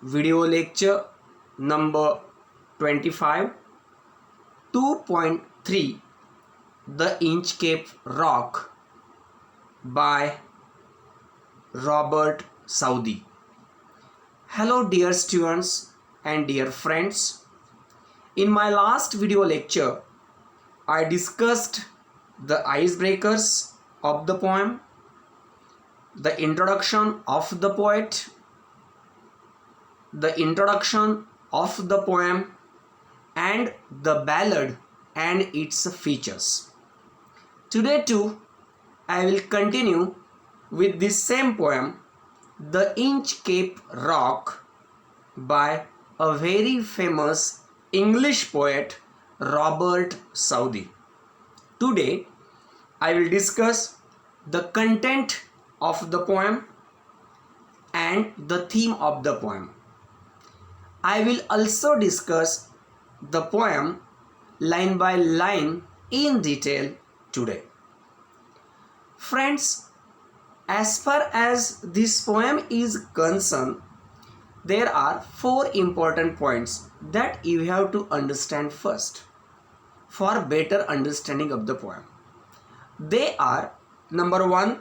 video lecture number 25, 2.3, The Inchcape Rock by Robert Southey. Hello dear students and dear friends. In my last video lecture, I discussed the icebreakers of the poem, the introduction of the poet, the introduction of the poem, and the ballad and its features. Today too, I will continue with this same poem, The Inchcape Rock, by a very famous English poet, Robert Southey. Today, I will discuss the content of the poem and the theme of the poem. I will also discuss the poem line by line in detail today. Friends, as far as this poem is concerned, there are four important points that you have to understand first for better understanding of the poem. They are: number one,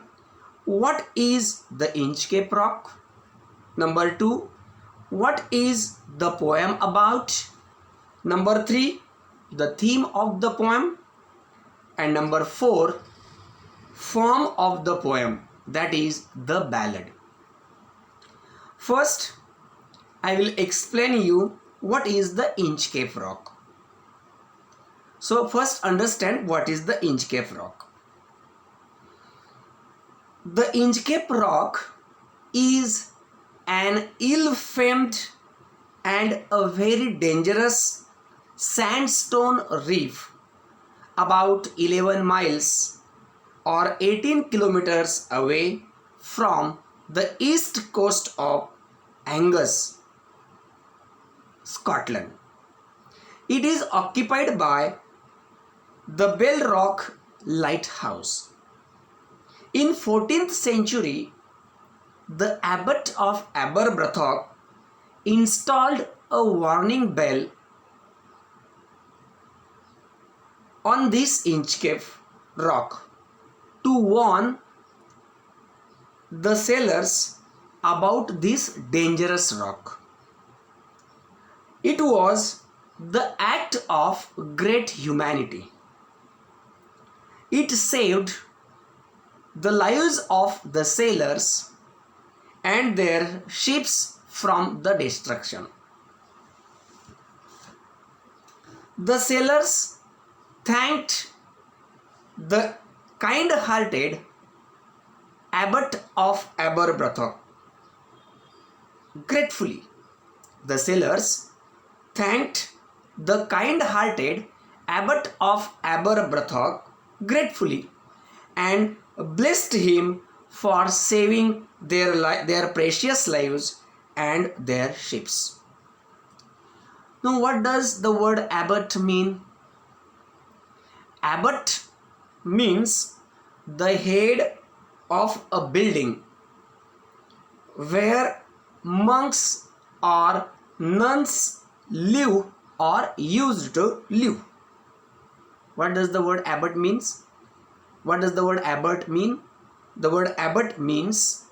what is the Inchcape Rock? Number two, what is the poem about? Number three, the theme of the poem. And number four, form of the poem, that is the ballad. First, I will explain you what is the Inchcape Rock. So first understand what is the Inchcape Rock. The Inchcape Rock is an ill-famed and a very dangerous sandstone reef about 11 miles or 18 kilometers away from the east coast of Angus, Scotland. It is occupied by the Bell Rock Lighthouse. In 14th century, the abbot of Aberbrothock installed a warning bell on this Inchcape Rock to warn the sailors about this dangerous rock. It was the act of great humanity. It saved the lives of the sailors and their ships from the destruction. The sailors thanked the kind-hearted abbot of Aberbrothock gratefully. The sailors thanked the kind-hearted abbot of Aberbrothock gratefully and blessed him for saving their precious lives and their ships. Now, what does the word abbot mean? Abbot means the head of a building where monks or nuns live or used to live. What does the word abbot means? What does the word abbot mean? The word abbot means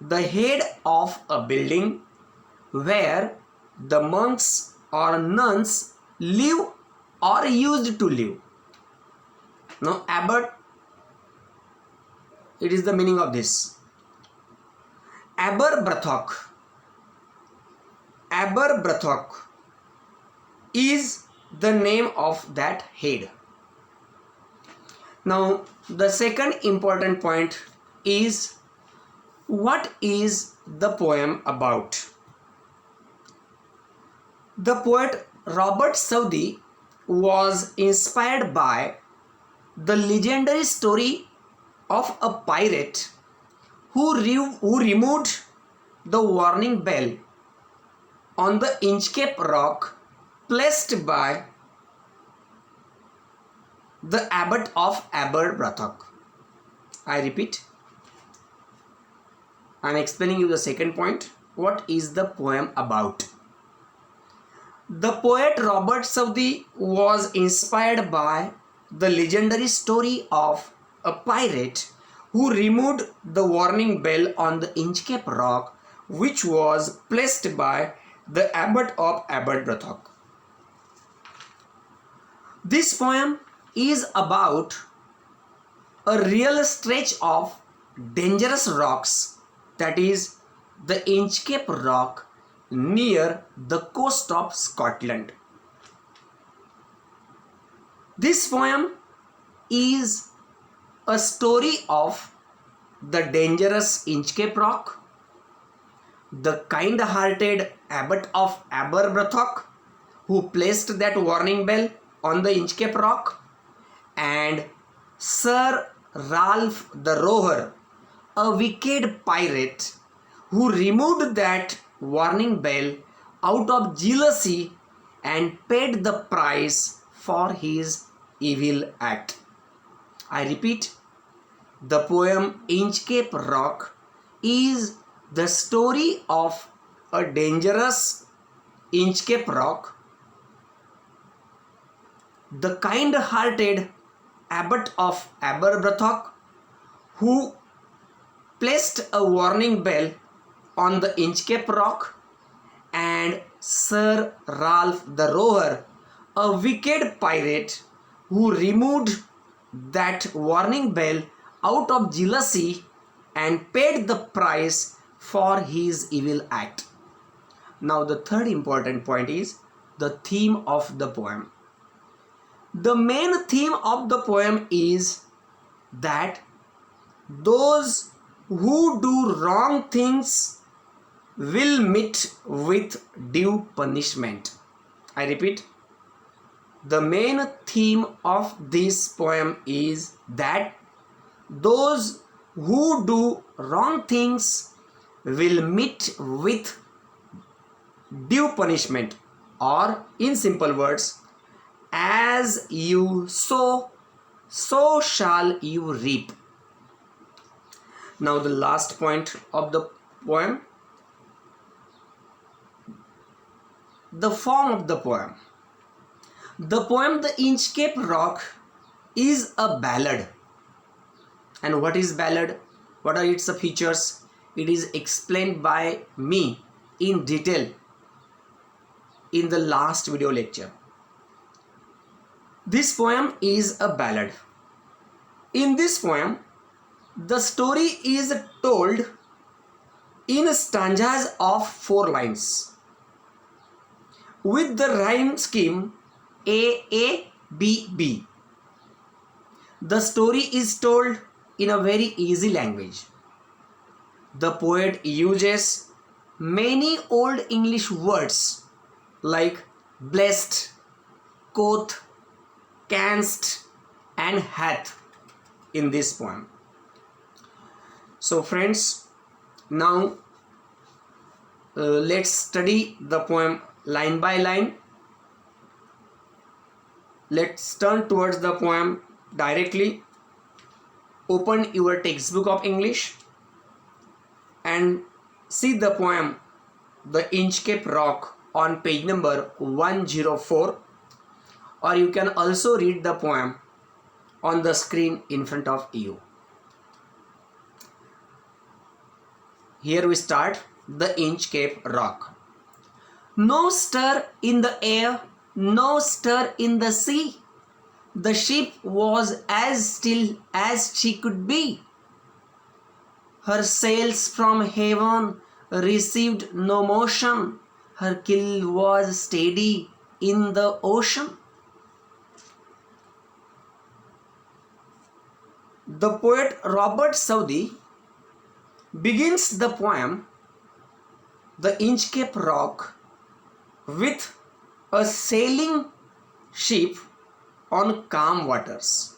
the head of a building where the monks or nuns live or used to live. Now, abbot, it is the meaning of this. Aberbrothock is the name of that head. Now, the second important point is, what is the poem about? The poet Robert Southey was inspired by the legendary story of a pirate who removed the warning bell on the Inchcape Rock placed by the abbot of Aberbrothock. I repeat, I am explaining you the second point. what is the poem about. The poet Robert Southey was inspired by the legendary story of a pirate who removed the warning bell on the Inchcape rock, which was placed by the abbot of Aberbrothock. This poem is about a real stretch of dangerous rocks, that is the Inchcape rock near the coast of Scotland. This poem is a story of the dangerous Inchcape rock, the kind-hearted abbot of Aberbrothock who placed that warning bell on the Inchcape rock, and Sir Ralph the Rower, a wicked pirate who removed that warning bell out of jealousy and paid the price for his evil act. I repeat, the poem Inchcape Rock is the story of a dangerous Inchcape rock, the kind-hearted abbot of Aberbrothock who placed a warning bell on the Inchcape rock, and Sir Ralph the Rower, a wicked pirate who removed that warning bell out of jealousy and paid the price for his evil act. Now the third important point is the theme of the poem. The main theme of the poem is that those who do wrong things will meet with due punishment. I repeat, the main theme of this poem is that those who do wrong things will meet with due punishment, or in simple words, as you sow, so shall you reap. Now the last point of the poem, the form of the poem. The poem The Inchcape Rock is a ballad. And what is ballad? What are its features? It is explained by me in detail in the last video lecture. This poem is a ballad. In this poem, the story is told in stanzas of 4 lines with the rhyme scheme A-A-B-B. The story is told in a very easy language. The poet uses many old English words like blessed, quoth, canst and hath in this poem. So friends, now let's study the poem line by line. Let's turn towards the poem directly. Open your textbook of English and see the poem The Inchcape Rock on page number 104, or you can also read the poem on the screen in front of you. Here we start. The Inchcape Rock. No stir in the air, no stir in the sea. The ship was as still as she could be. Her sails from heaven received no motion. Her keel was steady in the ocean. The poet Robert Southey begins the poem The Inchcape Rock with a sailing ship on calm waters.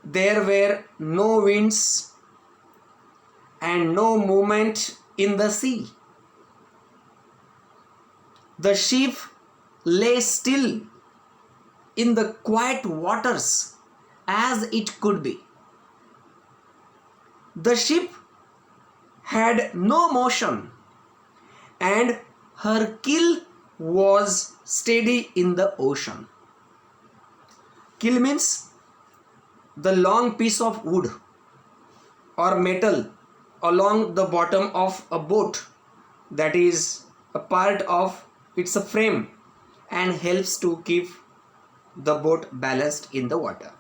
There were no winds and no movement in the sea. The ship lay still in the quiet waters as it could be. The ship had no motion, and her keel was steady in the ocean. Keel means the long piece of wood or metal along the bottom of a boat that is a part of its frame and helps to keep the boat balanced in the water.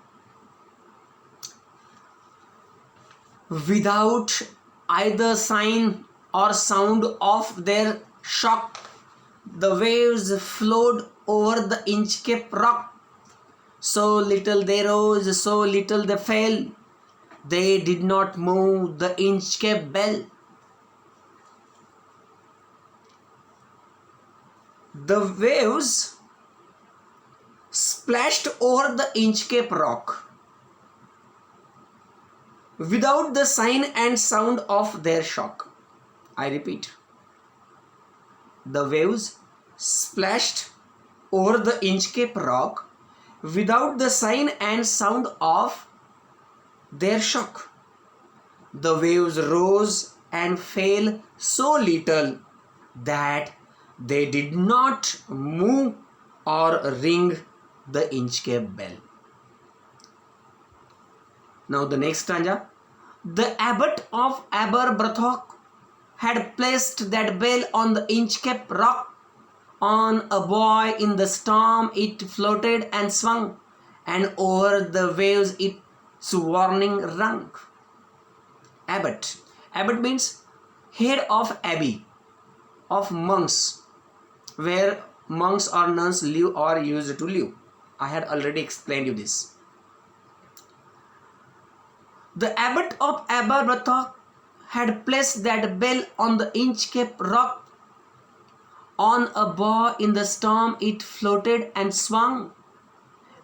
Without either sign or sound of their shock, the waves flowed over the Inchcape rock. So little they rose, so little they fell. They did not move the Inchcape bell. The waves splashed over the Inchcape rock without the sign and sound of their shock. I repeat, the waves splashed over the Inchcape rock without the sign and sound of their shock. The waves rose and fell so little that they did not move or ring the Inchcape bell. Now the next stanza. The abbot of Aberbrothock had placed that bell on the Inchcape rock. On a buoy in the storm it floated and swung, and over the waves its warning rung. Abbot. Abbot means head of abbey, of monks, where monks or nuns live or used to live. I had already explained you this. The abbot of Aberbrothock had placed that bell on the Inchcape rock. On a buoy in the storm it floated and swung,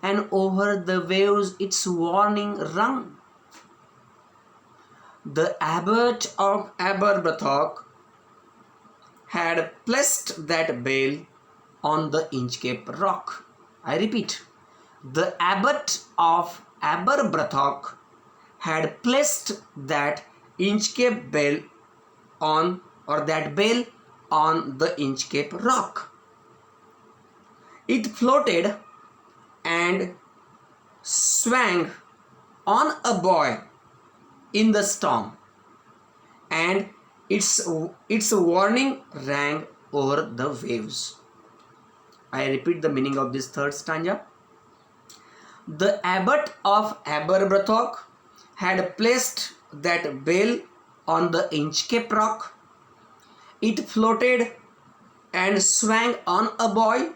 and over the waves its warning rung. The abbot of Aberbrothock had placed that bell on the Inchcape rock. I repeat, the abbot of Aberbrothock had placed that Inchcape bell on, or that bell on the Inchcape rock. It floated and swung on a buoy in the storm, and its warning rang over the waves. I repeat the meaning of this third stanza. The abbot of Aberbrothock had placed that bell on the Inchcape rock. It floated and swung on a buoy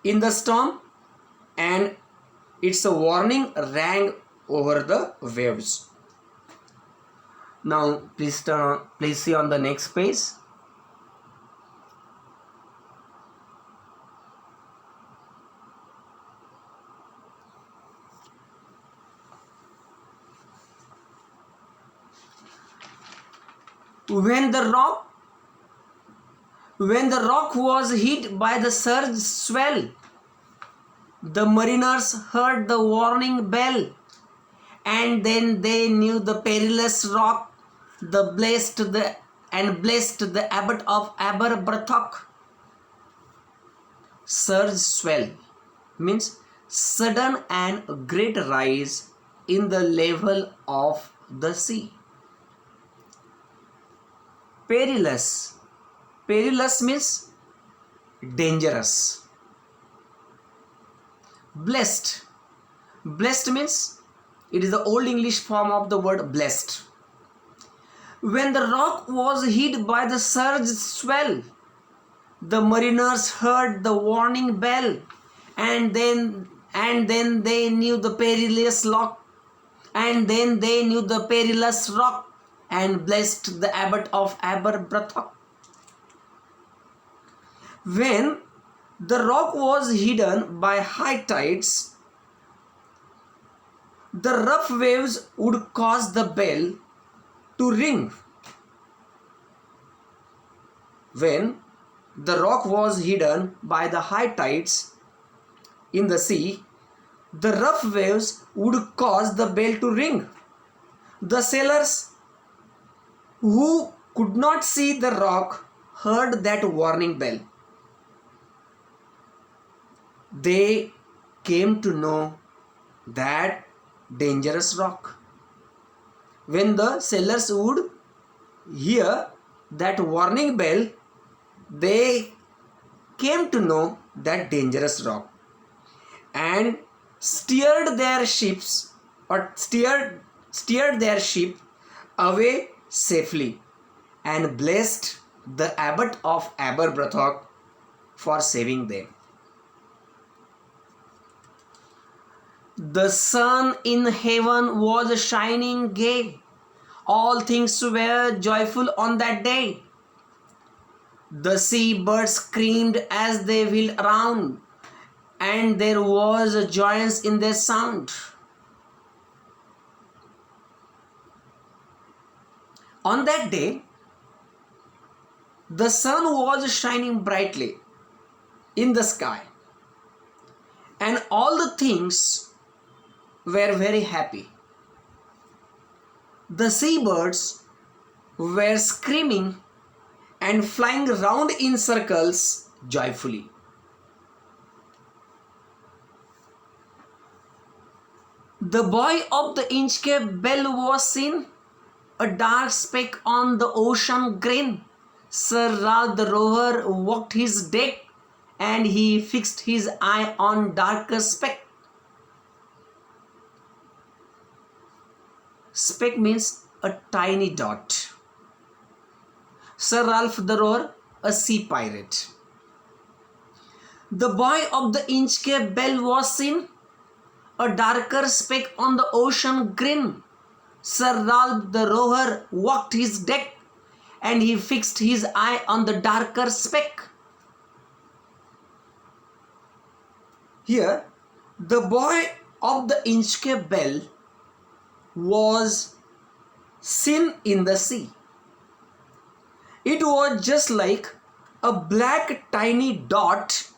in the storm, and its warning rang over the waves. Now please see on the next page. When the rock was hit by the surge swell, the mariners heard the warning bell, and then they knew the perilous rock. Blessed the abbot of Aberbrothock. Surge swell means sudden and great rise in the level of the sea. Perilous. Perilous means dangerous. Blessed. Blessed means it is the old English form of the word blessed. When the rock was hit by the surge swell, the mariners heard the warning bell, and then they knew the perilous rock, and blessed the abbot of Aberbrothock. When the rock was hidden by high tides, the rough waves would cause the bell to ring. When the rock was hidden by the high tides in the sea, the rough waves would cause the bell to ring. The sailors who could not see the rock heard that warning bell. They came to know that dangerous rock. When the sailors would hear that warning bell, they came to know that dangerous rock and steered their ships or steered their ship away safely and blessed the abbot of Aberbrothock for saving them. The sun in heaven was shining gay. All things were joyful on that day. The sea birds screamed as they wheeled around, and there was a joyance in their sound. On that day, the sun was shining brightly in the sky, and all the things were very happy. The seabirds were screaming and flying round in circles joyfully. The buoy of the Inchcape bell was seen, a dark speck on the ocean green. Sir Ralph the rover walked his deck, and he fixed his eye on darker speck. Speck means a tiny dot. Sir Ralph the rover, a sea pirate. The buoy of the Inchcape bell was seen, a darker speck on the ocean green. Sir Ralph the rover walked his deck, and he fixed his eye on the darker speck. Here, the buoy of the Inchcape bell was seen in the sea. It was just like a black tiny dot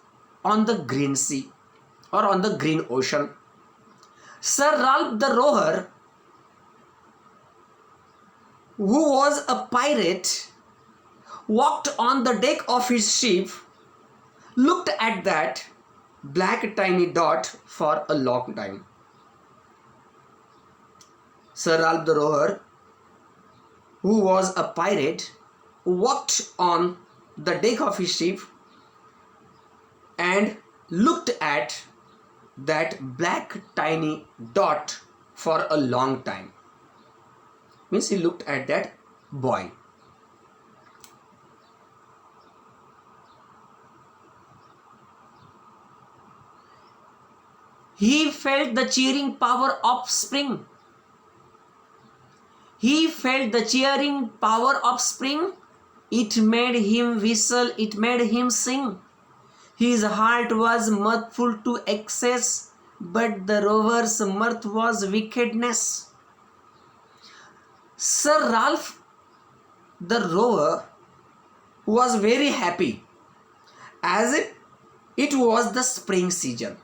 on the green sea or on the green ocean. Sir Ralph the rover, who was a pirate, walked on the deck of his ship, looked at that black tiny dot for a long time. Sir Ralph the rover, who was a pirate, walked on the deck of his ship and looked at that black tiny dot for a long time. Means he looked at that buoy. He felt the cheering power of spring. He felt the cheering power of spring. It made him whistle, it made him sing. His heart was mirthful to excess, but the rover's mirth was wickedness. Sir Ralph the rover was very happy, as if it was the spring season.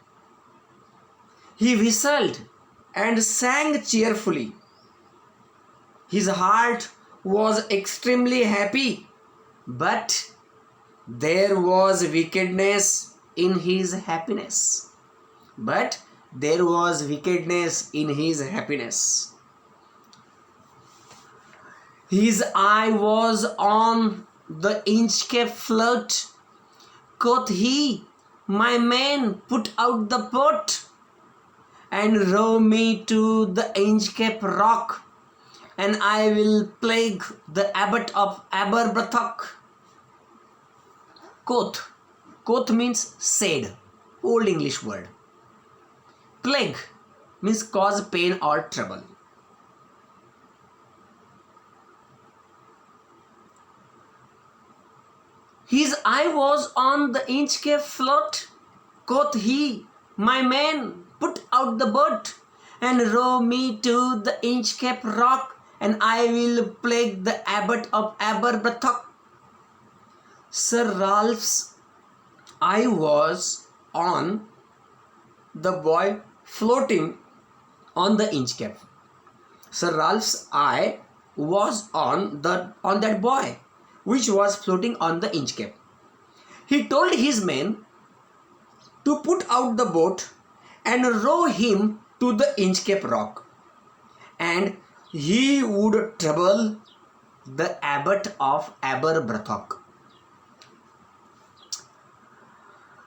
He whistled and sang cheerfully. His heart was extremely happy, but there was wickedness in his happiness. But there was wickedness in his happiness. His eye was on the Inchcape float. Quoth he, "My men, put out the boat and row me to the Inchcape rock, and I will plague the abbot of Aberbrothock." Quoth. Quoth means said, Old English word. Plague means cause pain or trouble. His eye was on the Inchcape float. Quoth he, "My men, put out the boat and row me to the Inchcape rock, and I will plague the abbot of Aberbrothock." Sir Ralph's eye was on the boy floating on the Inchcape. Sir Ralph's eye was on that buoy, which was floating on the Inchcape. He told his men to put out the boat and row him to the Inchcape rock, and he would trouble the abbot of Aberbrothock.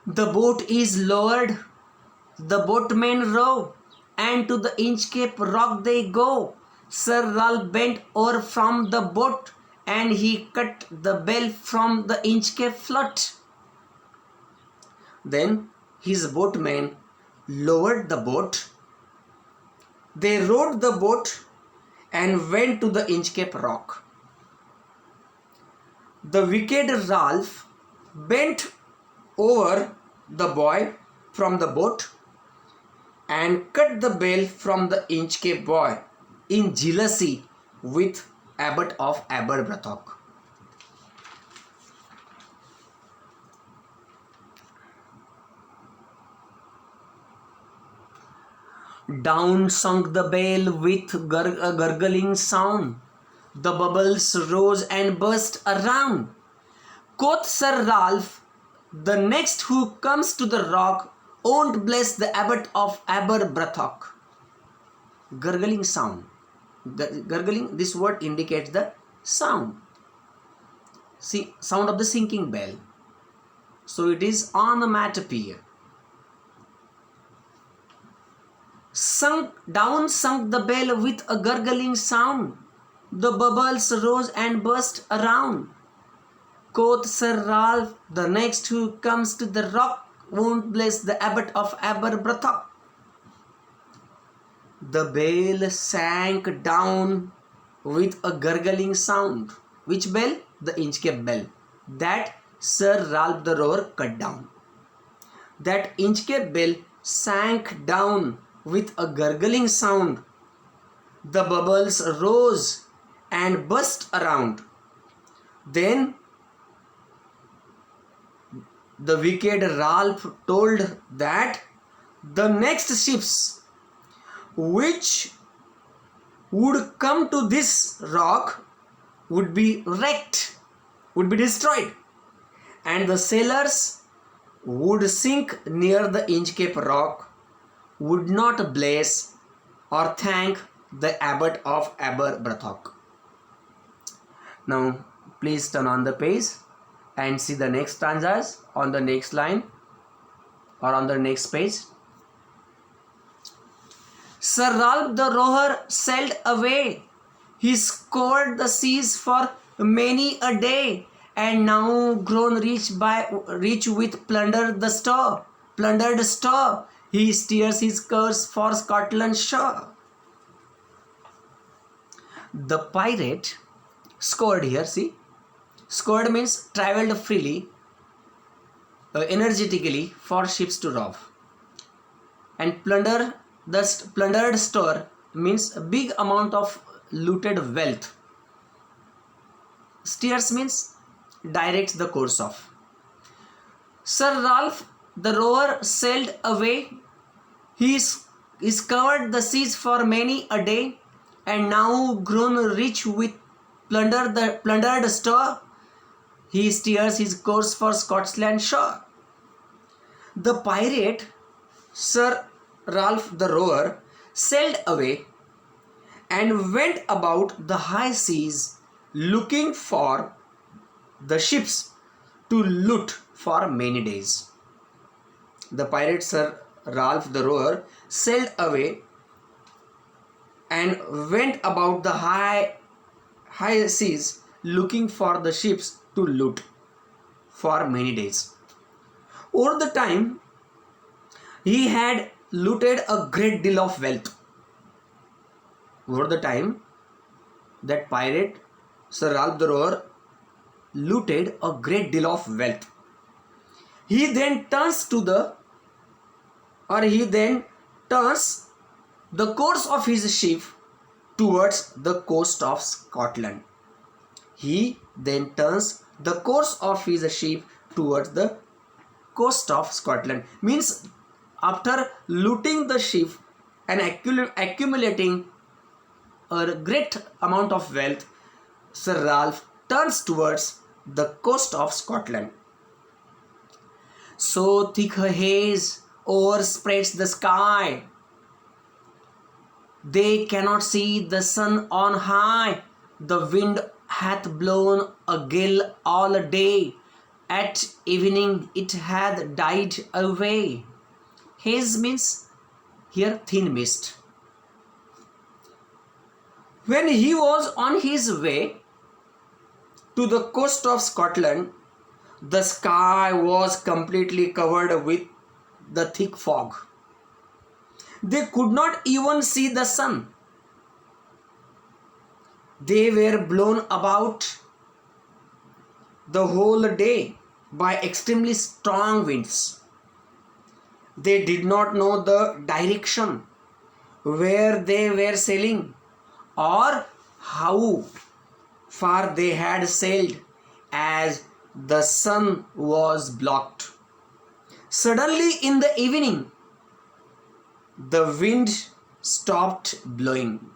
The boat is lowered, the boatmen row, and to the Inchcape rock they go. Sir Ralph bent over from the boat, and he cut the bell from the Inchcape float. Then his boatmen lowered the boat. They rowed the boat and went to the Inchcape rock. The wicked Ralph bent over the buoy from the boat and cut the bell from the Inchcape buoy in jealousy with Abbot of Aberbrothock. Down sunk the bell with a gurgling sound. The bubbles rose and burst around. Quoth Sir Ralph, the next who comes to the rock won't bless the Abbot of Aberbrothock. Gurgling sound. The gurgling, this word indicates the sound. See, sound of the sinking bell. So it is onomatopoeia. Down sunk the bell with a gurgling sound. The bubbles rose and burst around. Quoth Sir Ralph, the next who comes to the rock won't bless the Abbot of Aberbrothock. The bell sank down with a gurgling sound. Which bell? The Inchcape bell. That Sir Ralph the rower cut down. That Inchcape bell sank down with a gurgling sound. The bubbles rose and burst around. Then the wicked Ralph told that the next ships which would come to this rock would be wrecked, would be destroyed, and the sailors would sink near the Inchcape rock, would not bless or thank the Abbot of Aberbrothock. Now please turn on the page and see the next stanzas on the next line or on the next page. Sir Ralph the rower sailed away. He scoured the seas for many a day, and now grown rich with plundered store, he steers his course for Scotland's shore. The pirate scoured here, see, scoured means travelled freely, energetically for ships to rob, and plundered store means a big amount of looted wealth. Steers means directs the course of. Sir Ralph the rower sailed away. He covered the seas for many a day, and now grown rich with plundered store, he steers his course for Scotland's shore. The pirate Sir Ralph the rower sailed away and went about the high seas looking for the ships to loot for many days. The pirate Sir Ralph the rower sailed away and went about the high seas looking for the ships to loot for many days. Over the time, he had looted a great deal of wealth. Over the time, that pirate Sir Ralph the rower looted a great deal of wealth. He then turns the course of his ship towards the coast of Scotland. He then turns the course of his ship towards the coast of Scotland. Means after looting the ship and accumulating a great amount of wealth, Sir Ralph turns towards the coast of Scotland. So thick a haze overspreads the sky. They cannot see the sun on high. The wind hath blown a gale all day. At evening it hath died away. Haze means here thin mist. When he was on his way to the coast of Scotland, the sky was completely covered with the thick fog. They could not even see the sun. They were blown about the whole day by extremely strong winds. They did not know the direction where they were sailing or how far they had sailed, as the sun was blocked. Suddenly in the evening, the wind stopped blowing.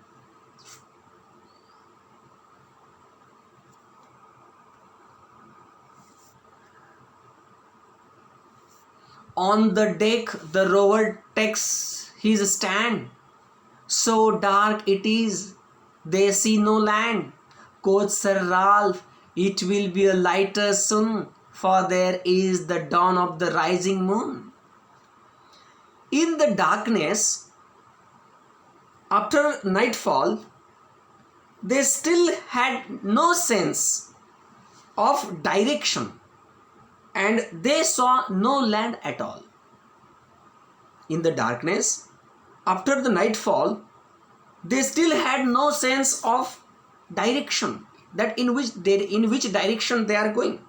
On the deck the rover takes his stand. So dark it is, they see no land. Quoth Sir Ralph, it will be a lighter soon, for there is the dawn of the rising moon. In the darkness, after nightfall, they still had no sense of direction, and they saw no land at all. In the darkness, after the nightfall, they still had no sense of direction, that in which direction they are going,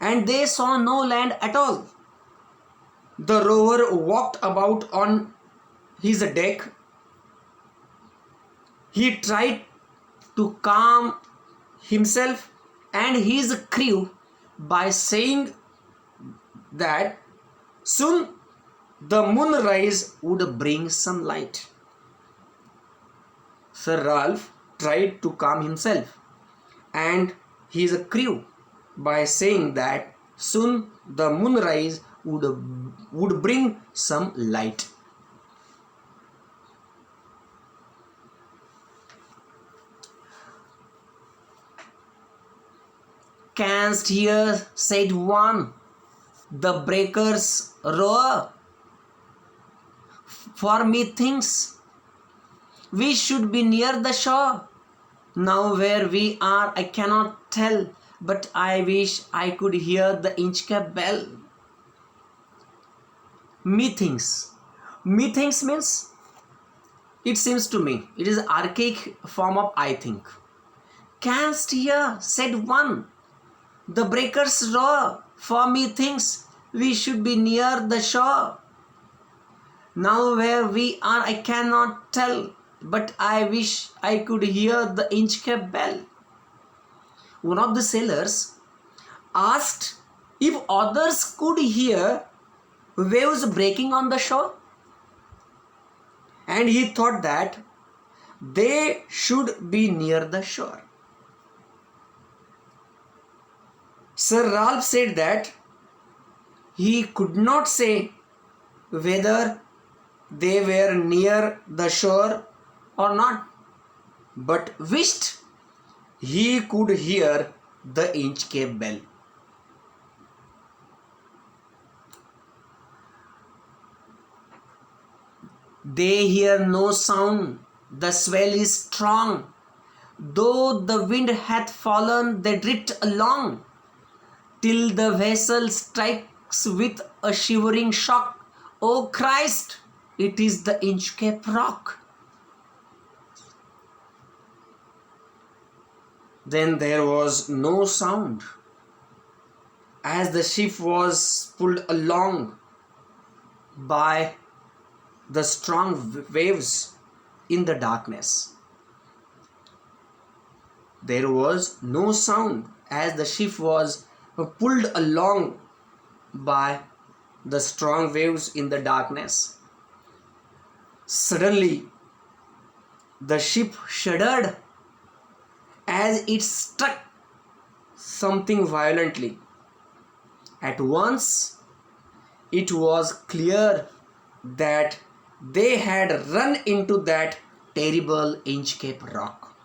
and they saw no land at all. The rover walked about on his deck. He tried to calm himself and his crew by saying that soon the moonrise would bring some light. Sir Ralph tried to calm himself and his crew by saying that soon the moonrise would bring some light. Canst hear, said one, the breakers roar? For methinks we should be near the shore. Now where we are I cannot tell, but I wish I could hear the Inchcape bell. Methinks. Methinks means, it seems to me, it is an archaic form of I think. Canst hear, said one, the breakers roar, for methinks we should be near the shore. Now where we are I cannot tell, but I wish I could hear the Inchcape bell. One of the sailors asked if others could hear waves breaking on the shore, and he thought that they should be near the shore. Sir Ralph said that he could not say whether they were near the shore or not, but wished he could hear the Inchcape bell. They hear no sound, the swell is strong. Though the wind hath fallen, they drift along, till the vessel strikes with a shivering shock. O Christ, it is the Inchcape rock. Then there was no sound, as the ship was pulled along by the strong waves in the darkness. There was no sound as the ship was pulled along by the strong waves in the darkness. Suddenly, The ship shuddered as it struck something violently. At once, it was clear that they had run into that terrible Inchcape rock.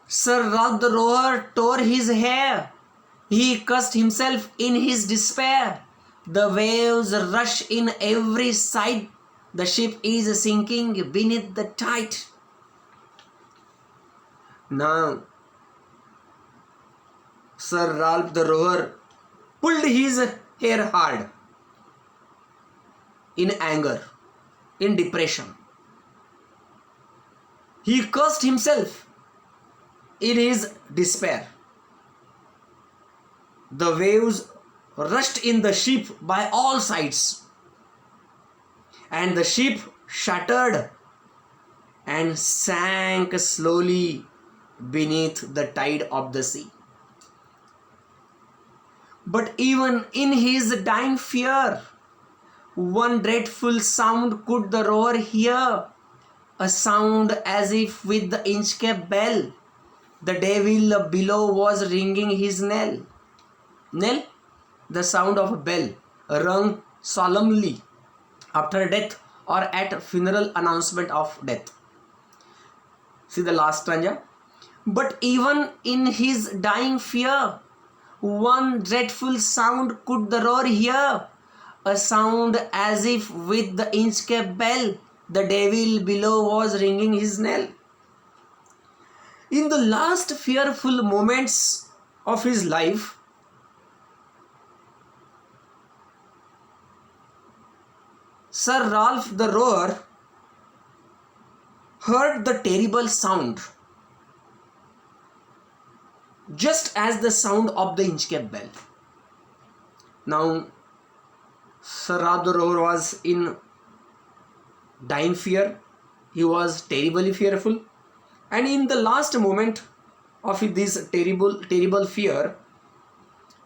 Sir Ralph the rower tore his hair. He cursed himself in his despair. The waves rush in every side. The ship is sinking beneath the tide. Now, Sir Ralph the rower pulled his hair hard in anger, in depression. He cursed himself in his despair. The waves rushed in the ship by all sides, and the ship shattered and sank slowly beneath the tide of the sea. But even in his dying fear, one dreadful sound could the rower hear, a sound as if with the Inchcape bell the devil below was ringing his knell. Knell, the sound of a bell rung solemnly after death or at funeral announcement of death. See the last stanza. But even in his dying fear, one dreadful sound could the rower hear, a sound as if with the Inchcape bell the devil below was ringing his knell. In the last fearful moments of his life, Sir Ralph the rower heard the terrible sound, just as the sound of the Inchcape bell. Now, Sir Ralph the rower was in dying fear. He was terribly fearful, and in the last moment of this terrible fear,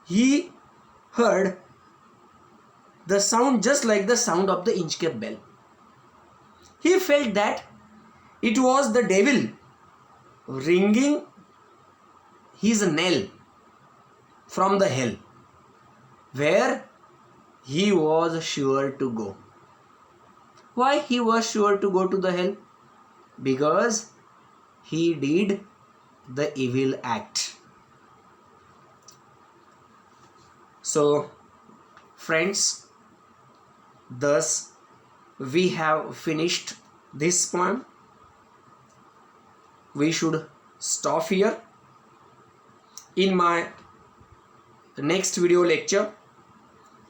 he heard the sound just like the sound of the Inchcape bell. He felt that it was the devil ringing his knell from the hell, where he was sure to go. Why he was sure to go to the hell? Because he did the evil act. So, friends, thus we have finished this poem. We should stop here. In my next video lecture,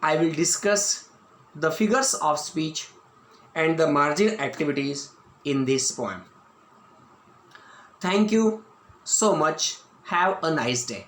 I will discuss the figures of speech and the margin activities in this poem. Thank you so much. Have a nice day.